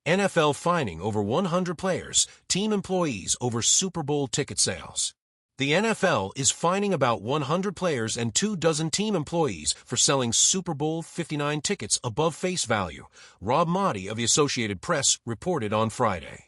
NFL fining over 100 players, team employees over Super Bowl ticket sales. The NFL is fining about 100 players and 24 team employees for selling Super Bowl 59 tickets above face value, Rob Maaddi of the Associated Press reported on Friday.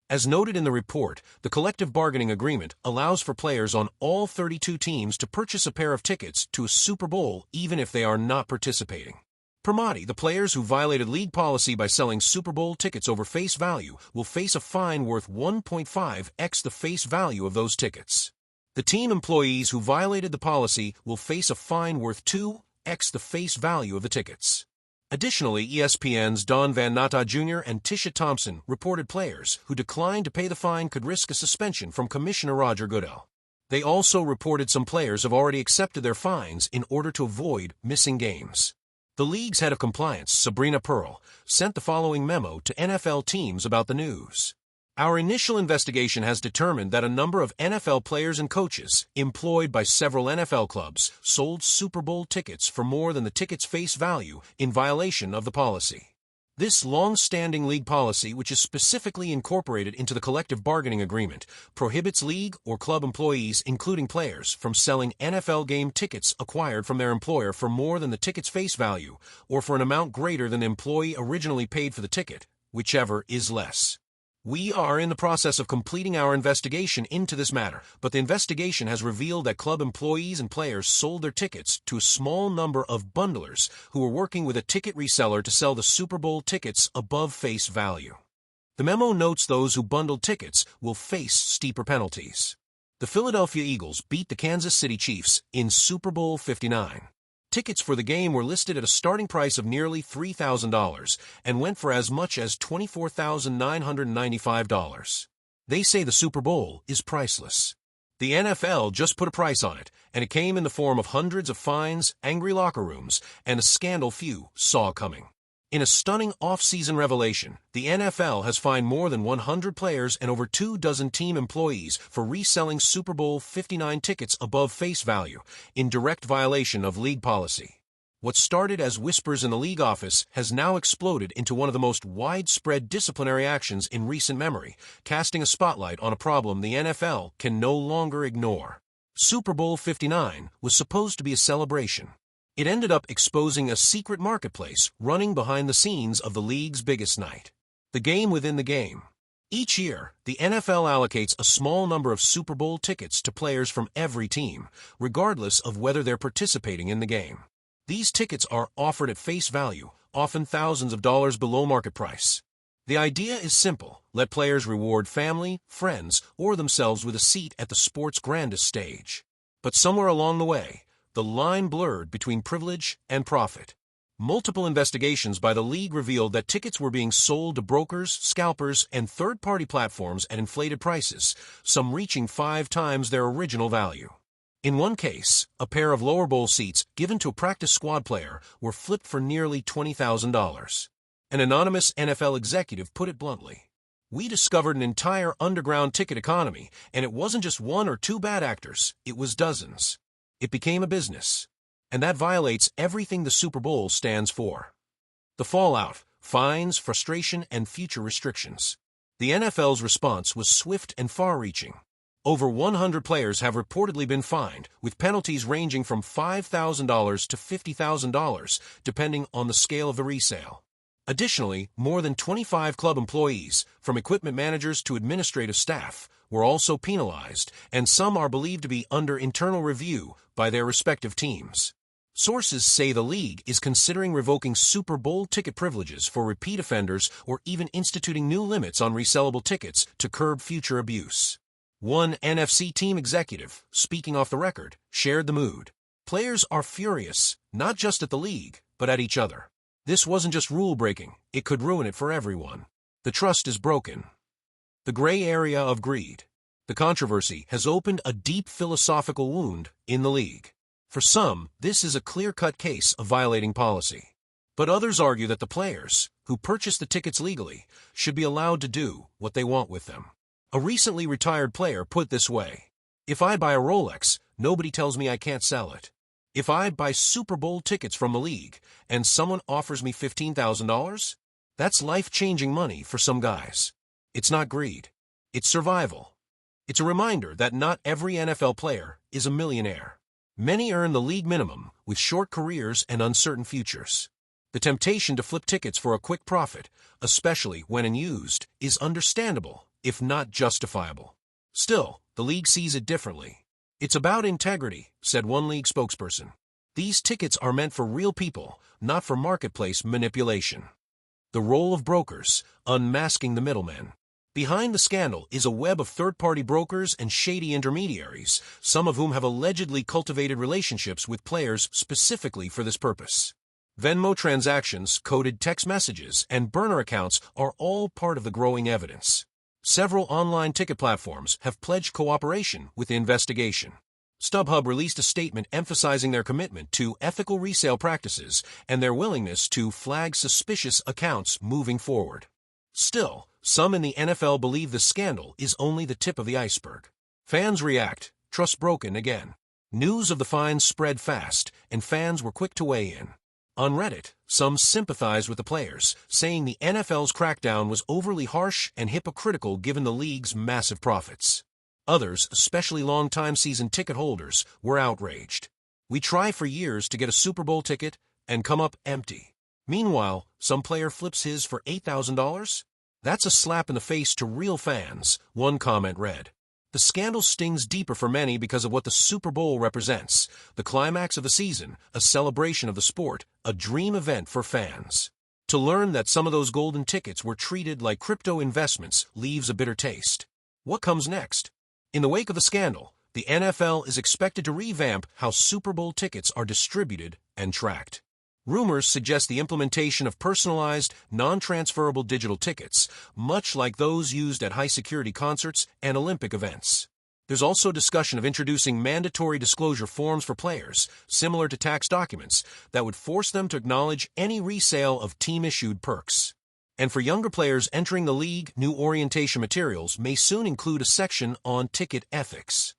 As noted in the report, the collective bargaining agreement allows for players on all 32 teams to purchase a pair of tickets to a Super Bowl even if they are not participating. Per Maaddi, the players who violated league policy by selling Super Bowl tickets over face value will face a fine worth 1.5x the face value of those tickets. The team employees who violated the policy will face a fine worth 2x the face value of the tickets. Additionally, ESPN's Don Van Natta Jr. and Tisha Thompson reported players who declined to pay the fine could risk a suspension from Commissioner Roger Goodell. They also reported some players have already accepted their fines in order to avoid missing games. The league's head of compliance, Sabrina Pearl, sent the following memo to NFL teams about the news. Our initial investigation has determined that a number of NFL players and coaches, employed by several NFL clubs, sold Super Bowl tickets for more than the ticket's face value in violation of the policy. This long-standing league policy, which is specifically incorporated into the collective bargaining agreement, prohibits league or club employees, including players, from selling NFL game tickets acquired from their employer for more than the ticket's face value or for an amount greater than the employee originally paid for the ticket, whichever is less. We are in the process of completing our investigation into this matter, but the investigation has revealed that club employees and players sold their tickets to a small number of bundlers who were working with a ticket reseller to sell the Super Bowl tickets above face value. The memo notes those who bundled tickets will face steeper penalties. The Philadelphia Eagles beat the Kansas City Chiefs in Super Bowl 59. Tickets for the game were listed at a starting price of nearly $3,000 and went for as much as $24,995. They say the Super Bowl is priceless. The NFL just put a price on it, and it came in the form of hundreds of fines, angry locker rooms, and a scandal few saw coming. In a stunning off-season revelation, the NFL has fined more than 100 players and over 24 team employees for reselling Super Bowl 59 tickets above face value, in direct violation of league policy. What started as whispers in the league office has now exploded into one of the most widespread disciplinary actions in recent memory, casting a spotlight on a problem the NFL can no longer ignore. Super Bowl 59 was supposed to be a celebration. It ended up exposing a secret marketplace running behind the scenes of the league's biggest night. The game within the game. Each year, the NFL allocates a small number of Super Bowl tickets to players from every team, regardless of whether they're participating in the game. These tickets are offered at face value, often thousands of dollars below market price. The idea is simple: let players reward family, friends, or themselves with a seat at the sport's grandest stage. But somewhere along the way, the line blurred between privilege and profit. Multiple investigations by the league revealed that tickets were being sold to brokers, scalpers, and third-party platforms at inflated prices, some reaching 5 times their original value. In one case, a pair of lower bowl seats given to a practice squad player were flipped for nearly $20,000. An anonymous NFL executive put it bluntly: "We discovered an entire underground ticket economy, and it wasn't just 1 or 2 bad actors, it was dozens. It became a business, and that violates everything the Super Bowl stands for." The fallout: fines, frustration, and future restrictions. The NFL's response was swift and far-reaching. Over 100 players have reportedly been fined, with penalties ranging from $5,000 to $50,000, depending on the scale of the resale. Additionally, more than 25 club employees, from equipment managers to administrative staff, were also penalized, and some are believed to be under internal review by their respective teams. Sources say the league is considering revoking Super Bowl ticket privileges for repeat offenders or even instituting new limits on resellable tickets to curb future abuse. One NFC team executive, speaking off the record, shared the mood. "Players are furious, not just at the league, but at each other. This wasn't just rule-breaking, it could ruin it for everyone. The trust is broken." The gray area of greed. The controversy has opened a deep philosophical wound in the league. For some, this is a clear-cut case of violating policy. But others argue that the players, who purchased the tickets legally, should be allowed to do what they want with them. A recently retired player put it this way: "If I buy a Rolex, nobody tells me I can't sell it. If I buy Super Bowl tickets from the league, and someone offers me $15,000, That's life-changing money for some guys. It's not greed. It's survival. It's a reminder that not every NFL player is a millionaire. Many earn the league minimum with short careers and uncertain futures. The temptation to flip tickets for a quick profit, especially when unused, is understandable, if not justifiable. Still, the league sees it differently. It's about integrity, said one league spokesperson. These tickets are meant for real people, not for marketplace manipulation. The role of brokers, unmasking the middlemen. Behind the scandal is a web of third-party brokers and shady intermediaries, some of whom have allegedly cultivated relationships with players specifically for this purpose. Venmo transactions, coded text messages, and burner accounts are all part of the growing evidence. Several online ticket platforms have pledged cooperation with the investigation. StubHub released a statement emphasizing their commitment to ethical resale practices and their willingness to flag suspicious accounts moving forward. Still, some in the NFL believe the scandal is only the tip of the iceberg. Fans react, trust broken again. News of the fines spread fast, and fans were quick to weigh in. On Reddit, some sympathized with the players, saying the NFL's crackdown was overly harsh and hypocritical given the league's massive profits. Others, especially long-time season ticket holders, were outraged. We try for years to get a Super Bowl ticket and come up empty. Meanwhile, some player flips his for $8,000? That's a slap in the face to real fans, one comment read. The scandal stings deeper for many because of what the Super Bowl represents, the climax of the season, a celebration of the sport, a dream event for fans. To learn that some of those golden tickets were treated like crypto investments leaves a bitter taste. What comes next? In the wake of the scandal, the NFL is expected to revamp how Super Bowl tickets are distributed and tracked. Rumors suggest the implementation of personalized, non-transferable digital tickets, much like those used at high-security concerts and Olympic events. There's also discussion of introducing mandatory disclosure forms for players, similar to tax documents, that would force them to acknowledge any resale of team-issued perks. And for younger players entering the league, new orientation materials may soon include a section on ticket ethics.